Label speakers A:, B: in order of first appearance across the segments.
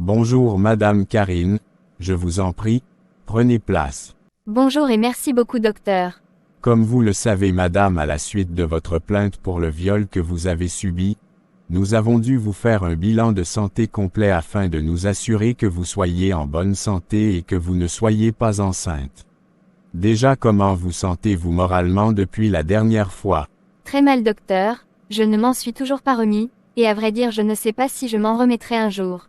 A: Bonjour Madame Karine, je vous en prie, prenez place.
B: Bonjour et merci beaucoup docteur.
A: Comme vous le savez Madame, à la suite de votre plainte pour le viol que vous avez subi, nous avons dû vous faire un bilan de santé complet afin de nous assurer que vous soyez en bonne santé et que vous ne soyez pas enceinte. Déjà, comment vous sentez-vous moralement depuis la dernière fois?
B: Très mal docteur, je ne m'en suis toujours pas remis, et à vrai dire je ne sais pas si je m'en remettrai un jour.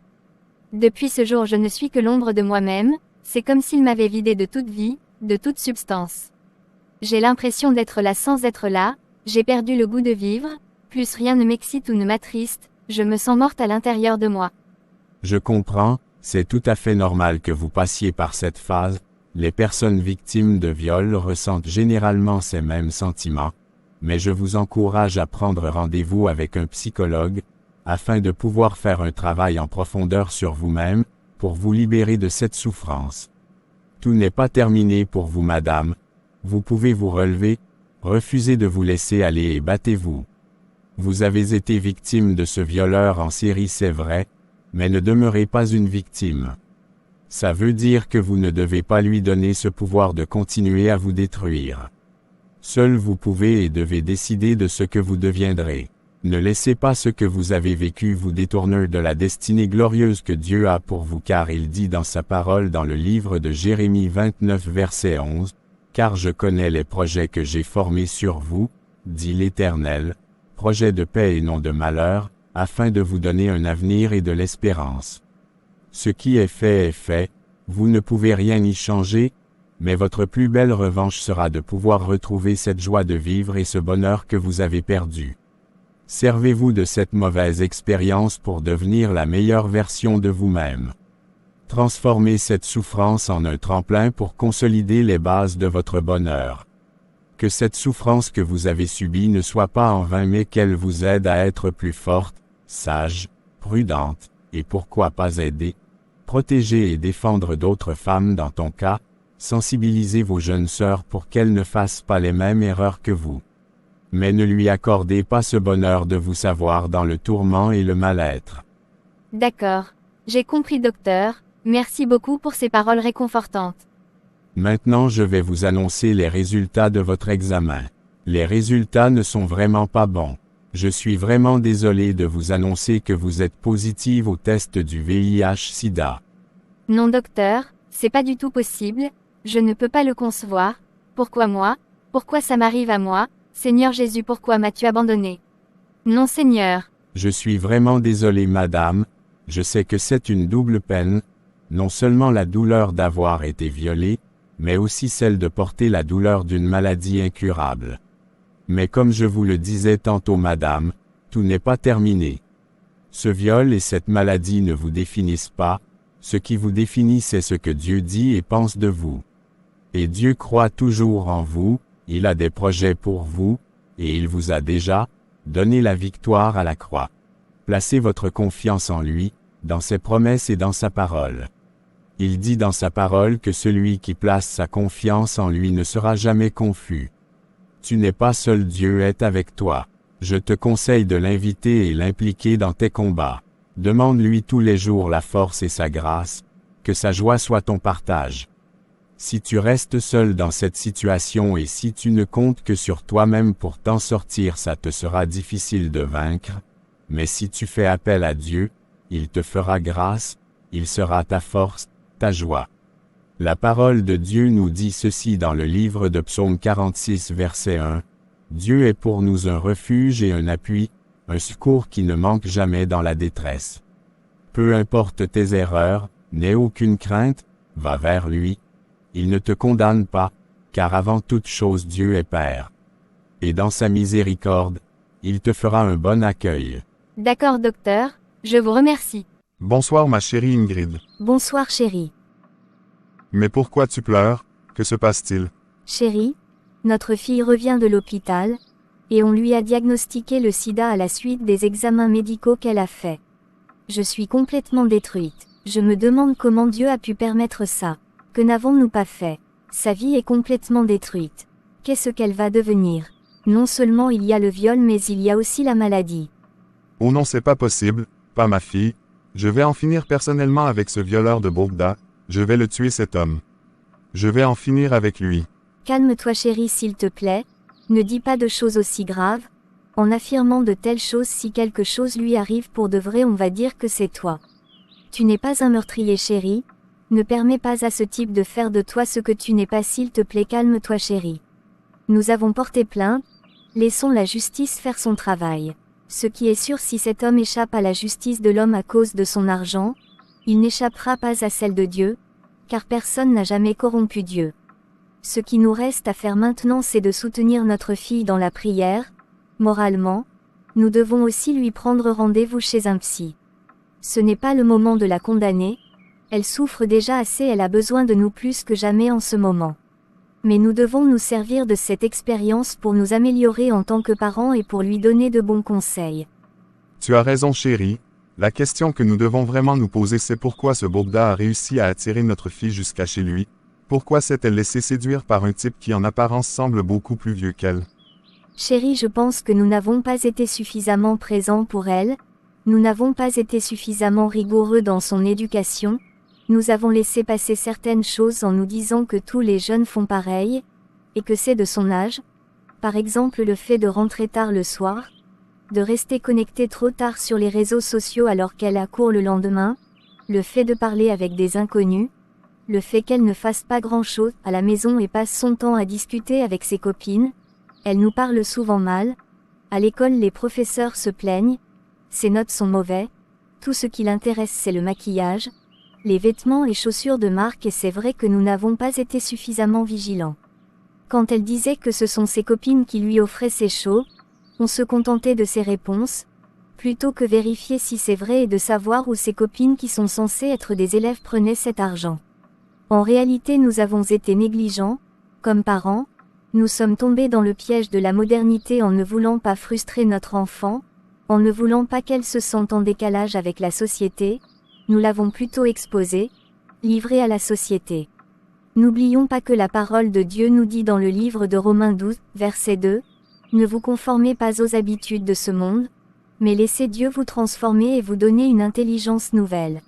B: Depuis ce jour je ne suis que l'ombre de moi-même, c'est comme s'il m'avait vidé de toute vie, de toute substance. J'ai l'impression d'être là sans être là, j'ai perdu le goût de vivre, plus rien ne m'excite ou ne m'attriste, je me sens morte à l'intérieur de moi.
A: Je comprends, c'est tout à fait normal que vous passiez par cette phase. Les personnes victimes de viol ressentent généralement ces mêmes sentiments, mais je vous encourage à prendre rendez-vous avec un psychologue, afin de pouvoir faire un travail en profondeur sur vous-même, pour vous libérer de cette souffrance. Tout n'est pas terminé pour vous Madame, vous pouvez vous relever, refusez de vous laisser aller et battez-vous. Vous avez été victime de ce violeur en série, c'est vrai, mais ne demeurez pas une victime. Ça veut dire que vous ne devez pas lui donner ce pouvoir de continuer à vous détruire. Seul vous pouvez et devez décider de ce que vous deviendrez. Ne laissez pas ce que vous avez vécu vous détourner de la destinée glorieuse que Dieu a pour vous, car il dit dans sa parole dans le livre de Jérémie 29 verset 11, « Car je connais les projets que j'ai formés sur vous, dit l'Éternel, projets de paix et non de malheur, afin de vous donner un avenir et de l'espérance. » Ce qui est fait, vous ne pouvez rien y changer, mais votre plus belle revanche sera de pouvoir retrouver cette joie de vivre et ce bonheur que vous avez perdu. Servez-vous de cette mauvaise expérience pour devenir la meilleure version de vous-même. Transformez cette souffrance en un tremplin pour consolider les bases de votre bonheur. Que cette souffrance que vous avez subie ne soit pas en vain, mais qu'elle vous aide à être plus forte, sage, prudente, et pourquoi pas aider, protéger et défendre d'autres femmes dans ton cas, sensibiliser vos jeunes sœurs pour qu'elles ne fassent pas les mêmes erreurs que vous. Mais ne lui accordez pas ce bonheur de vous savoir dans le tourment et le mal-être.
B: D'accord, j'ai compris docteur, merci beaucoup pour ces paroles réconfortantes.
A: Maintenant je vais vous annoncer les résultats de votre examen. Les résultats ne sont vraiment pas bons. Je suis vraiment désolé de vous annoncer que vous êtes positive au test du VIH/SIDA.
B: Non docteur, c'est pas du tout possible, je ne peux pas le concevoir. Pourquoi moi? Pourquoi ça m'arrive à moi? Seigneur Jésus, pourquoi m'as-tu abandonné? Non Seigneur.
A: Je suis vraiment désolé Madame, je sais que c'est une double peine, non seulement la douleur d'avoir été violée, mais aussi celle de porter la douleur d'une maladie incurable. Mais comme je vous le disais tantôt Madame, tout n'est pas terminé. Ce viol et cette maladie ne vous définissent pas, ce qui vous définit c'est ce que Dieu dit et pense de vous. Et Dieu croit toujours en vous, il a des projets pour vous, et il vous a déjà donné la victoire à la croix. Placez votre confiance en lui, dans ses promesses et dans sa parole. Il dit dans sa parole que celui qui place sa confiance en lui ne sera jamais confus. Tu n'es pas seul, Dieu est avec toi. Je te conseille de l'inviter et l'impliquer dans tes combats. Demande-lui tous les jours la force et sa grâce, que sa joie soit ton partage. Si tu restes seul dans cette situation et si tu ne comptes que sur toi-même pour t'en sortir, ça te sera difficile de vaincre, mais si tu fais appel à Dieu, il te fera grâce, il sera ta force, ta joie. La parole de Dieu nous dit ceci dans le livre de Psaume 46 verset 1. Dieu est pour nous un refuge et un appui, un secours qui ne manque jamais dans la détresse. Peu importe tes erreurs, n'aie aucune crainte, va vers lui. Il ne te condamne pas, car avant toute chose Dieu est Père. Et dans sa miséricorde, il te fera un bon accueil.
B: D'accord docteur, je vous remercie.
C: Bonsoir ma chérie Ingrid.
B: Bonsoir chérie.
C: Mais pourquoi tu pleures? Que se passe-t-il?
B: Chérie, notre fille revient de l'hôpital, et on lui a diagnostiqué le sida à la suite des examens médicaux qu'elle a faits. Je suis complètement détruite. Je me demande comment Dieu a pu permettre ça. Que n'avons-nous pas fait? Sa vie est complètement détruite. Qu'est-ce qu'elle va devenir? Non seulement il y a le viol mais il y a aussi la maladie.
C: Oh non, c'est pas possible, pas ma fille. Je vais en finir personnellement avec ce violeur de Bogda, je vais le tuer cet homme. Je vais en finir avec lui.
B: Calme-toi chérie s'il te plaît, ne dis pas de choses aussi graves. En affirmant de telles choses, si quelque chose lui arrive pour de vrai, on va dire que c'est toi. Tu n'es pas un meurtrier chérie, ne permets pas à ce type de faire de toi ce que tu n'es pas s'il te plaît, calme-toi chérie. Nous avons porté plainte, laissons la justice faire son travail. Ce qui est sûr, si cet homme échappe à la justice de l'homme à cause de son argent, il n'échappera pas à celle de Dieu, car personne n'a jamais corrompu Dieu. Ce qui nous reste à faire maintenant, c'est de soutenir notre fille dans la prière. Moralement, nous devons aussi lui prendre rendez-vous chez un psy. Ce n'est pas le moment de la condamner, elle souffre déjà assez, elle a besoin de nous plus que jamais en ce moment. Mais nous devons nous servir de cette expérience pour nous améliorer en tant que parents et pour lui donner de bons conseils.
C: Tu as raison chérie, la question que nous devons vraiment nous poser, c'est pourquoi ce Bogda a réussi à attirer notre fille jusqu'à chez lui. Pourquoi s'est-elle laissée séduire par un type qui en apparence semble beaucoup plus vieux qu'elle?
B: Chérie, je pense que nous n'avons pas été suffisamment présents pour elle, nous n'avons pas été suffisamment rigoureux dans son éducation, nous avons laissé passer certaines choses en nous disant que tous les jeunes font pareil, et que c'est de son âge, par exemple le fait de rentrer tard le soir, de rester connecté trop tard sur les réseaux sociaux alors qu'elle a cours le lendemain, le fait de parler avec des inconnus, le fait qu'elle ne fasse pas grand-chose à la maison et passe son temps à discuter avec ses copines. Elle nous parle souvent mal. À l'école, les professeurs se plaignent. Ses notes sont mauvaises. Tout ce qui l'intéresse, c'est le maquillage, les vêtements et chaussures de marque, et c'est vrai que nous n'avons pas été suffisamment vigilants. Quand elle disait que ce sont ses copines qui lui offraient ses shows, on se contentait de ses réponses, plutôt que vérifier si c'est vrai et de savoir où ses copines qui sont censées être des élèves prenaient cet argent. En réalité, nous avons été négligents, comme parents. Nous sommes tombés dans le piège de la modernité en ne voulant pas frustrer notre enfant, en ne voulant pas qu'elle se sente en décalage avec la société, nous l'avons plutôt exposée, livrée à la société. N'oublions pas que la parole de Dieu nous dit dans le livre de Romains 12, verset 2, « Ne vous conformez pas aux habitudes de ce monde, mais laissez Dieu vous transformer et vous donner une intelligence nouvelle.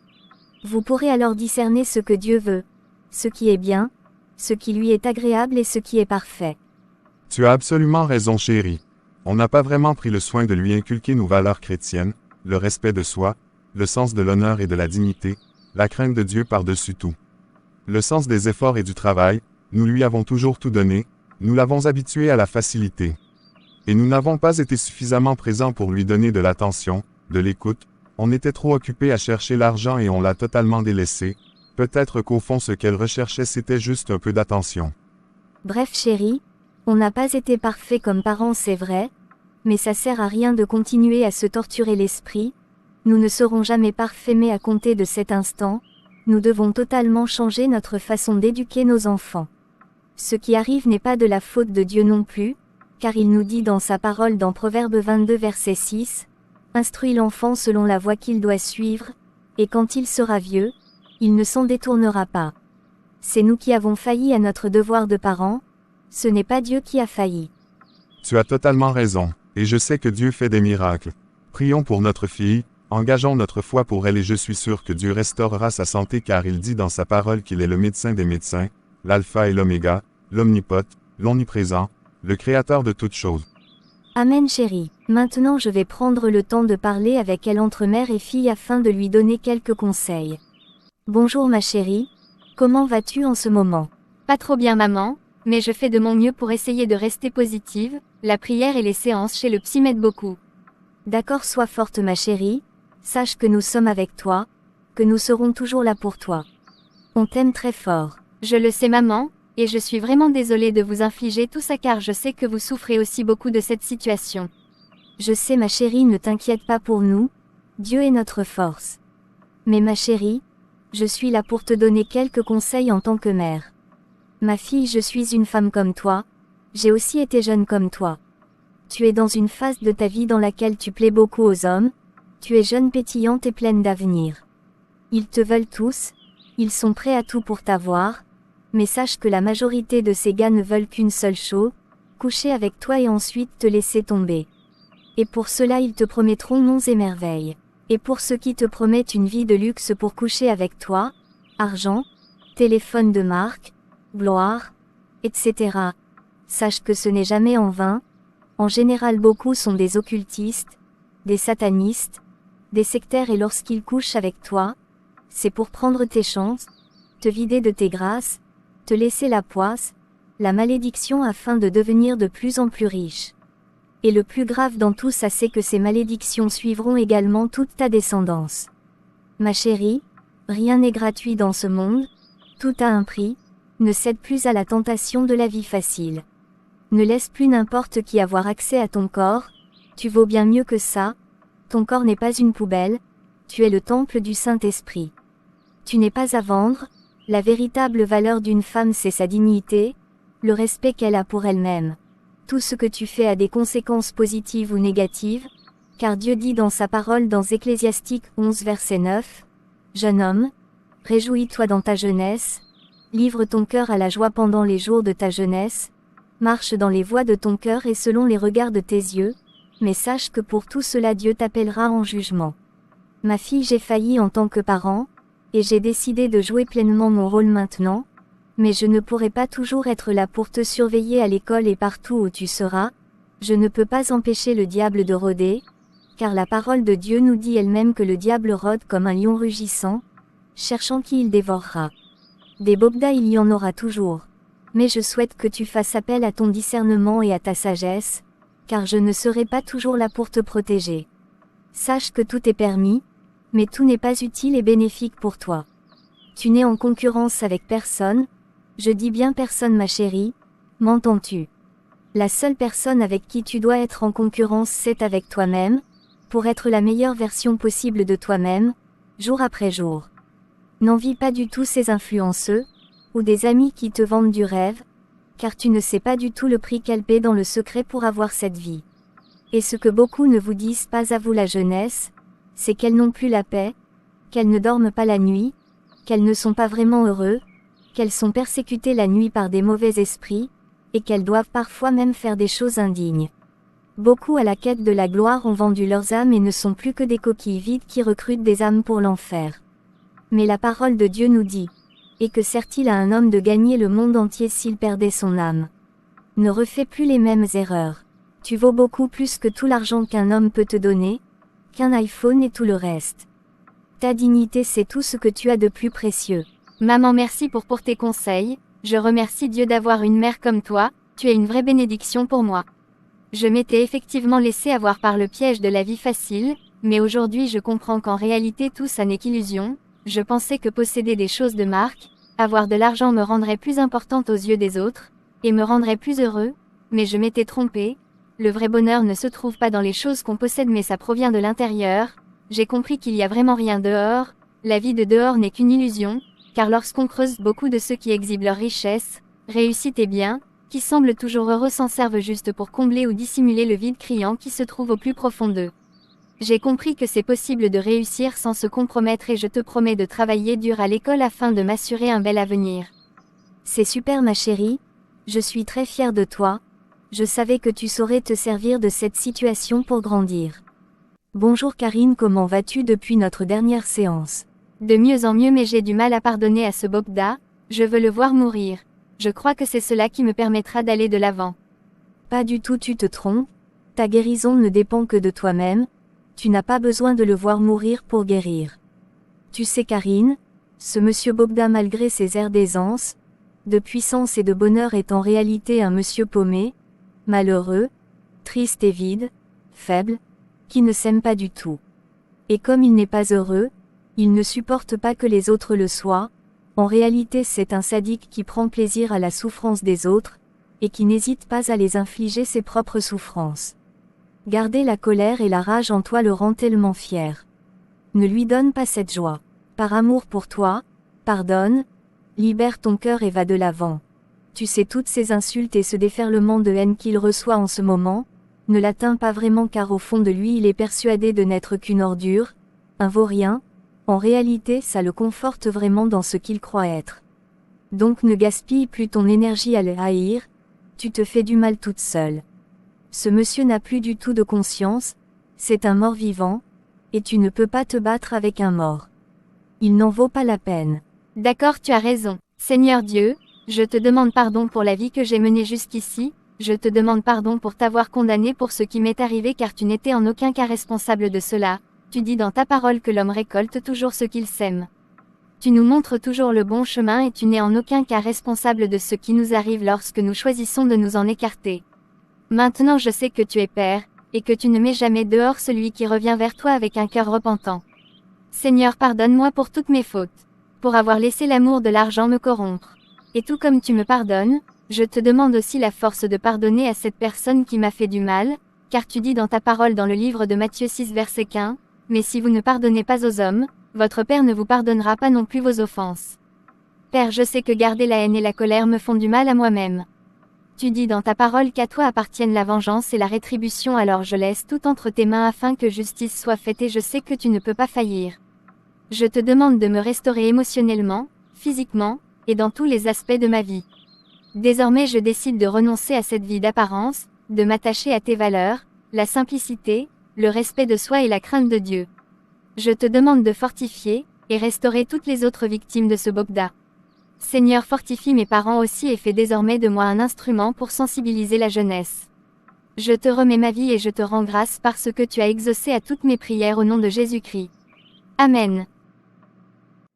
B: Vous pourrez alors discerner ce que Dieu veut, ce qui est bien, ce qui lui est agréable et ce qui est parfait. »
C: Tu as absolument raison chérie. On n'a pas vraiment pris le soin de lui inculquer nos valeurs chrétiennes, le respect de soi, le sens de l'honneur et de la dignité, la crainte de Dieu par-dessus tout. Le sens des efforts et du travail, nous lui avons toujours tout donné, nous l'avons habitué à la facilité. Et nous n'avons pas été suffisamment présents pour lui donner de l'attention, de l'écoute, on était trop occupés à chercher l'argent et on l'a totalement délaissé. Peut-être qu'au fond ce qu'elle recherchait c'était juste un peu d'attention.
B: Bref chérie, on n'a pas été parfaits comme parents, c'est vrai, mais ça sert à rien de continuer à se torturer l'esprit. Nous ne serons jamais parfaits, mais à compter de cet instant, nous devons totalement changer notre façon d'éduquer nos enfants. Ce qui arrive n'est pas de la faute de Dieu non plus, car il nous dit dans sa parole dans Proverbe 22 verset 6, « Instruis l'enfant selon la voie qu'il doit suivre, et quand il sera vieux, il ne s'en détournera pas. » C'est nous qui avons failli à notre devoir de parents, ce n'est pas Dieu qui a failli.
C: Tu as totalement raison, et je sais que Dieu fait des miracles. Prions pour notre fille, engageons notre foi pour elle et je suis sûr que Dieu restaurera sa santé car il dit dans sa parole qu'il est le médecin des médecins, l'alpha et l'oméga, l'omnipote, l'omniprésent, le créateur de toutes choses.
B: Amen chérie. Maintenant je vais prendre le temps de parler avec elle entre mère et fille afin de lui donner quelques conseils. Bonjour ma chérie, comment vas-tu en ce moment?
D: Pas trop bien maman, mais je fais de mon mieux pour essayer de rester positive, la prière et les séances chez le psy m'aident beaucoup.
B: D'accord, sois forte ma chérie, sache que nous sommes avec toi, que nous serons toujours là pour toi. On t'aime très fort.
D: Je le sais maman, et je suis vraiment désolée de vous infliger tout ça car je sais que vous souffrez aussi beaucoup de cette situation.
B: Je sais ma chérie, ne t'inquiète pas pour nous, Dieu est notre force. Mais ma chérie, je suis là pour te donner quelques conseils en tant que mère. Ma fille, je suis une femme comme toi, j'ai aussi été jeune comme toi. Tu es dans une phase de ta vie dans laquelle tu plais beaucoup aux hommes, tu es jeune, pétillante et pleine d'avenir. Ils te veulent tous, ils sont prêts à tout pour t'avoir, mais sache que la majorité de ces gars ne veulent qu'une seule chose, coucher avec toi et ensuite te laisser tomber. Et pour cela ils te promettront monts et merveilles.
D: Et pour ceux qui te promettent une vie de luxe pour coucher avec toi, argent, téléphone de marque, gloire, etc. Sache que ce n'est jamais en vain. En général, beaucoup sont des occultistes, des satanistes, des sectaires, et lorsqu'ils couchent avec toi, c'est pour prendre tes chances, te vider de tes grâces, te laisser la poisse, la malédiction, afin de devenir de plus en plus riche. Et le plus grave dans tout ça, c'est que ces malédictions suivront également toute ta descendance. Ma chérie, rien n'est gratuit dans ce monde, tout a un prix, ne cède plus à la tentation de la vie facile. Ne laisse plus n'importe qui avoir accès à ton corps, tu vaux bien mieux que ça, ton corps n'est pas une poubelle, tu es le temple du Saint-Esprit. Tu n'es pas à vendre, la véritable valeur d'une femme, c'est sa dignité, le respect qu'elle a pour elle-même. Tout ce que tu fais a des conséquences positives ou négatives, car Dieu dit dans sa parole dans Ecclésiastique 11 verset 9, « Jeune homme, réjouis-toi dans ta jeunesse, livre ton cœur à la joie pendant les jours de ta jeunesse, marche dans les voies de ton cœur et selon les regards de tes yeux, mais sache que pour tout cela Dieu t'appellera en jugement. » Ma fille, j'ai failli en tant que parent, et j'ai décidé de jouer pleinement mon rôle maintenant, mais je ne pourrai pas toujours être là pour te surveiller à l'école et partout où tu seras, je ne peux pas empêcher le diable de rôder, car la parole de Dieu nous dit elle-même que le diable rôde comme un lion rugissant, cherchant qui il dévorera. Des Bogda il y en aura toujours. Mais je souhaite que tu fasses appel à ton discernement et à ta sagesse, car je ne serai pas toujours là pour te protéger. Sache que tout est permis, mais tout n'est pas utile et bénéfique pour toi. Tu n'es en concurrence avec personne, je dis bien personne ma chérie, m'entends-tu? La seule personne avec qui tu dois être en concurrence, c'est avec toi-même, pour être la meilleure version possible de toi-même, jour après jour. N'envie pas du tout ces influenceux, ou des amis qui te vendent du rêve, car tu ne sais pas du tout le prix qu'elles paient dans le secret pour avoir cette vie. Et ce que beaucoup ne vous disent pas à vous la jeunesse, c'est qu'elles n'ont plus la paix, qu'elles ne dorment pas la nuit, qu'elles ne sont pas vraiment heureux, qu'elles sont persécutées la nuit par des mauvais esprits, et qu'elles doivent parfois même faire des choses indignes. Beaucoup à la quête de la gloire ont vendu leurs âmes et ne sont plus que des coquilles vides qui recrutent des âmes pour l'enfer. Mais la parole de Dieu nous dit, « Et que sert-il à un homme de gagner le monde entier s'il perdait son âme ? » Ne refais plus les mêmes erreurs. Tu vaux beaucoup plus que tout l'argent qu'un homme peut te donner, qu'un iPhone et tout le reste. Ta dignité, c'est tout ce que tu as de plus précieux.
B: Maman, merci pour tes conseils, je remercie Dieu d'avoir une mère comme toi, tu es une vraie bénédiction pour moi. Je m'étais effectivement laissé avoir par le piège de la vie facile, mais aujourd'hui je comprends qu'en réalité tout ça n'est qu'illusion. Je pensais que posséder des choses de marque, avoir de l'argent me rendrait plus importante aux yeux des autres, et me rendrait plus heureux, mais je m'étais trompée. Le vrai bonheur ne se trouve pas dans les choses qu'on possède mais ça provient de l'intérieur. J'ai compris qu'il y a vraiment rien dehors, la vie de dehors n'est qu'une illusion, car lorsqu'on creuse, beaucoup de ceux qui exhibent leur richesse, réussite et bien, qui semblent toujours heureux s'en servent juste pour combler ou dissimuler le vide criant qui se trouve au plus profond d'eux. J'ai compris que c'est possible de réussir sans se compromettre et je te promets de travailler dur à l'école afin de m'assurer un bel avenir.
D: C'est super ma chérie, je suis très fière de toi, je savais que tu saurais te servir de cette situation pour grandir. Bonjour Karine, comment vas-tu depuis notre dernière séance?
B: De mieux en mieux mais j'ai du mal à pardonner à ce Bogda, je veux le voir mourir. Je crois que c'est cela qui me permettra d'aller de l'avant.
D: Pas du tout, tu te trompes, ta guérison ne dépend que de toi-même, tu n'as pas besoin de le voir mourir pour guérir. Tu sais Karine, ce monsieur Bogda malgré ses airs d'aisance, de puissance et de bonheur est en réalité un monsieur paumé, malheureux, triste et vide, faible, qui ne s'aime pas du tout. Et comme il n'est pas heureux, il ne supporte pas que les autres le soient, en réalité c'est un sadique qui prend plaisir à la souffrance des autres, et qui n'hésite pas à les infliger ses propres souffrances. Garder la colère et la rage en toi le rend tellement fier. Ne lui donne pas cette joie. Par amour pour toi, pardonne, libère ton cœur et va de l'avant. Tu sais toutes ces insultes et ce déferlement de haine qu'il reçoit en ce moment, ne l'atteint pas vraiment car au fond de lui il est persuadé de n'être qu'une ordure, un vaurien. En réalité ça le conforte vraiment dans ce qu'il croit être. Donc ne gaspille plus ton énergie à le haïr, tu te fais du mal toute seule. Ce monsieur n'a plus du tout de conscience, c'est un mort-vivant, Et tu ne peux pas te battre avec un mort. Il n'en vaut pas la peine.
B: D'accord, tu as raison. Seigneur Dieu, je te demande pardon pour la vie que j'ai menée jusqu'ici, je te demande pardon pour t'avoir condamné pour ce qui m'est arrivé car tu n'étais en aucun cas responsable de cela. Tu dis dans ta parole que l'homme récolte toujours ce qu'il sème. Tu nous montres toujours le bon chemin et tu n'es en aucun cas responsable de ce qui nous arrive lorsque nous choisissons de nous en écarter. Maintenant je sais que tu es Père, et que tu ne mets jamais dehors celui qui revient vers toi avec un cœur repentant. Seigneur, pardonne-moi pour toutes mes fautes, pour avoir laissé l'amour de l'argent me corrompre. Et tout comme tu me pardonnes, je te demande aussi la force de pardonner à cette personne qui m'a fait du mal, car tu dis dans ta parole dans le livre de Matthieu 6 verset 15, « Mais si vous ne pardonnez pas aux hommes, votre Père ne vous pardonnera pas non plus vos offenses. » Père, je sais que garder la haine et la colère me font du mal à moi-même. Tu dis dans ta parole qu'à toi appartiennent la vengeance et la rétribution, alors je laisse tout entre tes mains afin que justice soit faite et je sais que tu ne peux pas faillir. Je te demande de me restaurer émotionnellement, physiquement, et dans tous les aspects de ma vie. Désormais je décide de renoncer à cette vie d'apparence, de m'attacher à tes valeurs, la simplicité, le respect de soi et la crainte de Dieu. Je te demande de fortifier, et restaurer toutes les autres victimes de ce Bogda. Seigneur, fortifie mes parents aussi et fais désormais de moi un instrument pour sensibiliser la jeunesse. Je te remets ma vie et je te rends grâce parce que tu as exaucé à toutes mes prières au nom de Jésus-Christ. Amen.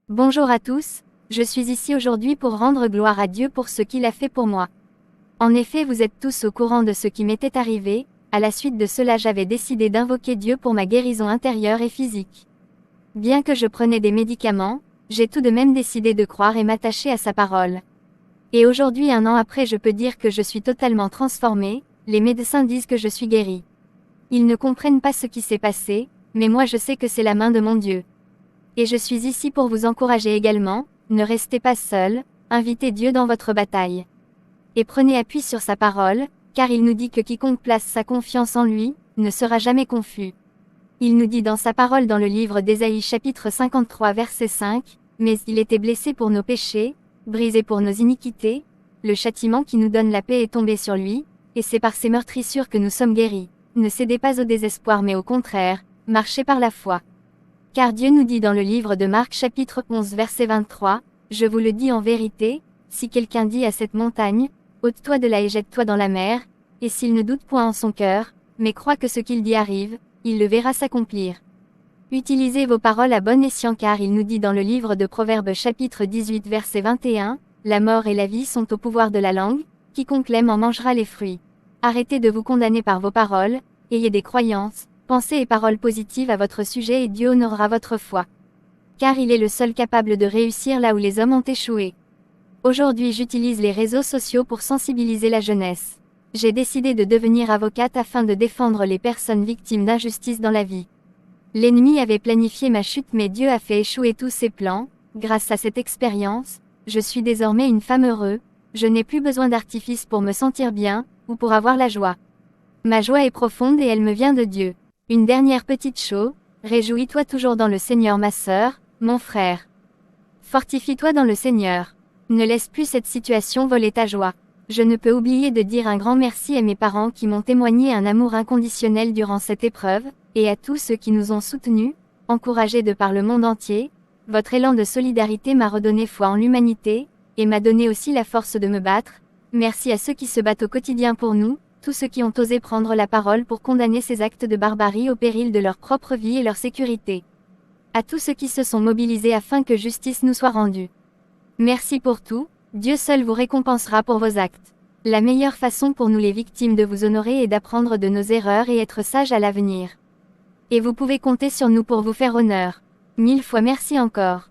B: Bonjour à tous, je suis ici aujourd'hui pour rendre gloire à Dieu pour ce qu'il a fait pour moi. En effet, vous êtes tous au courant de ce qui m'était arrivé, à la suite de cela j'avais décidé d'invoquer Dieu pour ma guérison intérieure et physique. Bien que je prenais des médicaments, j'ai tout de même décidé de croire et m'attacher à sa parole. Et aujourd'hui, 1 an après, je peux dire que je suis totalement transformée, les médecins disent que je suis guérie. Ils ne comprennent pas ce qui s'est passé, mais moi je sais que c'est la main de mon Dieu. Et je suis ici pour vous encourager également, ne restez pas seul, invitez Dieu dans votre bataille. Et prenez appui sur sa parole, car il nous dit que quiconque place sa confiance en lui, ne sera jamais confus. Il nous dit dans sa parole dans le livre d'Ésaïe chapitre 53 verset 5, « Mais il était blessé pour nos péchés, brisé pour nos iniquités, le châtiment qui nous donne la paix est tombé sur lui, et c'est par ses meurtrissures que nous sommes guéris. Ne cédez pas au désespoir mais au contraire, marchez par la foi. » Car Dieu nous dit dans le livre de Marc chapitre 11 verset 23, « Je vous le dis en vérité, si quelqu'un dit à cette montagne, ôte-toi de là et jette-toi dans la mer, et s'il ne doute point en son cœur, mais croit que ce qu'il dit arrive, il le verra s'accomplir. » Utilisez vos paroles à bon escient car il nous dit dans le livre de Proverbes chapitre 18 verset 21, « La mort et la vie sont au pouvoir de la langue, quiconque l'aime en mangera les fruits. » Arrêtez de vous condamner par vos paroles, ayez des croyances, pensées et paroles positives à votre sujet et Dieu honorera votre foi. Car il est le seul capable de réussir là où les hommes ont échoué. Aujourd'hui j'utilise les réseaux sociaux pour sensibiliser la jeunesse. J'ai décidé de devenir avocate afin de défendre les personnes victimes d'injustice dans la vie. L'ennemi avait planifié ma chute mais Dieu a fait échouer tous ses plans. Grâce à cette expérience, je suis désormais une femme heureuse, je n'ai plus besoin d'artifice pour me sentir bien, ou pour avoir la joie. Ma joie est profonde et elle me vient de Dieu. Une dernière petite chose, réjouis-toi toujours dans le Seigneur ma sœur, mon frère. Fortifie-toi dans le Seigneur. Ne laisse plus cette situation voler ta joie. Je ne peux oublier de dire un grand merci à mes parents qui m'ont témoigné un amour inconditionnel durant cette épreuve, et à tous ceux qui nous ont soutenus, encouragés de par le monde entier. Votre élan de solidarité m'a redonné foi en l'humanité, et m'a donné aussi la force de me battre. Merci à ceux qui se battent au quotidien pour nous, tous ceux qui ont osé prendre la parole pour condamner ces actes de barbarie au péril de leur propre vie et leur sécurité. À tous ceux qui se sont mobilisés afin que justice nous soit rendue. Merci pour tout. Dieu seul vous récompensera pour vos actes. La meilleure façon pour nous les victimes de vous honorer est d'apprendre de nos erreurs et être sages à l'avenir. Et vous pouvez compter sur nous pour vous faire honneur. 1000 fois merci encore.